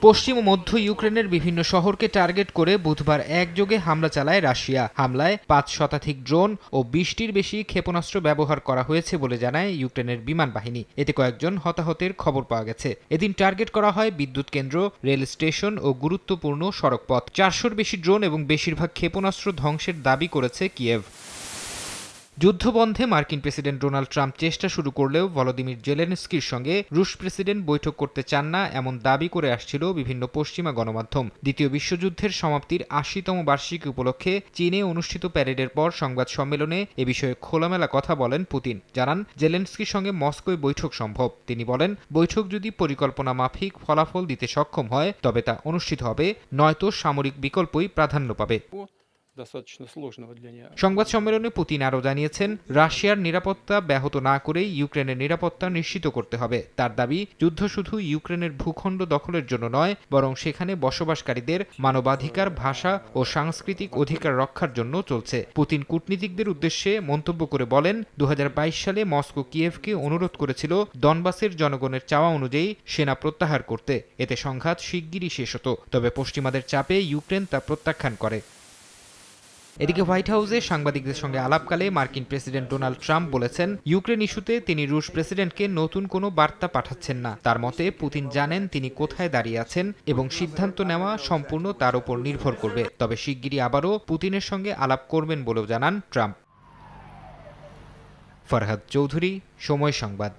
পশ্চিম ও মধ্য ইউক্রেনের বিভিন্ন শহরকে টার্গেট করে বুধবার একযোগে হামলা চালায় রাশিয়া। হামলায় ৫ শতাধিক ড্রোন ও ২০টির বেশি ক্ষেপণাস্ত্র ব্যবহার করা হয়েছে বলে জানায় ইউক্রেনের বিমান বাহিনী। এতে কয়েকজন হতাহতের খবর পাওয়া গেছে। এদিন টার্গেট করা হয় বিদ্যুৎ কেন্দ্র, রেল স্টেশন ও গুরুত্বপূর্ণ সড়কপথ। ৪০০-র বেশি ড্রোন এবং বেশিরভাগ ক্ষেপণাস্ত্র ধ্বংসের দাবি করেছে কিয়েভ। যুদ্ধবন্ধে মার্কিন প্রেসিডেন্ট ডোনাল্ড ট্রাম্প চেষ্টা শুরু করলেও ভলোদিমির জেলেনস্কির সঙ্গে রুশ প্রেসিডেন্ট বৈঠক করতে চান না এমন দাবি করে আসছিল বিভিন্ন পশ্চিমা গণমাধ্যম। দ্বিতীয় বিশ্বযুদ্ধের সমাপ্তির ৮০তম বার্ষিকী উপলক্ষে চীনে অনুষ্ঠিত প্যারেডের পর সংবাদ সম্মেলনে এ বিষয়ে খোলামেলা কথা বলেন পুতিন। জানান জেলেনস্কির সঙ্গে মস্কোয় বৈঠক সম্ভব। তিনি বলেন, বৈঠক যদি পরিকল্পনা মাফিক ফলাফল দিতে সক্ষম হয় তবে তা অনুষ্ঠিত হবে, নয়তো সামরিক বিকল্পই প্রাধান্য পাবে। সংবাদ সম্মেলনে পুতিন আরও জানিয়েছেন, রাশিয়ার নিরাপত্তা ব্যাহত না করেই ইউক্রেনের নিরাপত্তা নিশ্চিত করতে হবে। তার দাবি, যুদ্ধ শুধু ইউক্রেনের ভূখণ্ড দখলের জন্য নয়, বরং সেখানে বসবাসকারীদের মানবাধিকার, ভাষা ও সাংস্কৃতিক অধিকার রক্ষার জন্য চলছে। পুতিন কূটনীতিকদের উদ্দেশ্যে মন্তব্য করে বলেন, ২০২২ সালে মস্কো কিয়েভকে অনুরোধ করেছিল ডনবাসের জনগণের চাওয়া অনুযায়ী সেনা প্রত্যাহার করতে। এতে সংঘাত শিগগিরই শেষ হতো, তবে পশ্চিমাদের চাপে ইউক্রেন তা প্রত্যাখ্যান করে। এদিকে হোয়াইট হাউসে সাংবাদিকদের সঙ্গে আলাপকালে মার্কিন প্রেসিডেন্ট ডোনাল্ড ট্রাম্প বলেছেন, ইউক্রেন ইস্যুতে তিনি রুশ প্রেসিডেন্টকে নতুন কোনো বার্তা পাঠাচ্ছেন না। তার মতে, পুতিন জানেন তিনি কোথায় দাঁড়িয়ে আছেন এবং সিদ্ধান্ত নেওয়া সম্পূর্ণ তার উপর নির্ভর করবে। তবে শিগগিরই আবারও পুতিনের সঙ্গে আলাপ করবেন বলেও জানান ট্রাম্প। ফরহাদ চৌধুরী, সময় সংবাদ।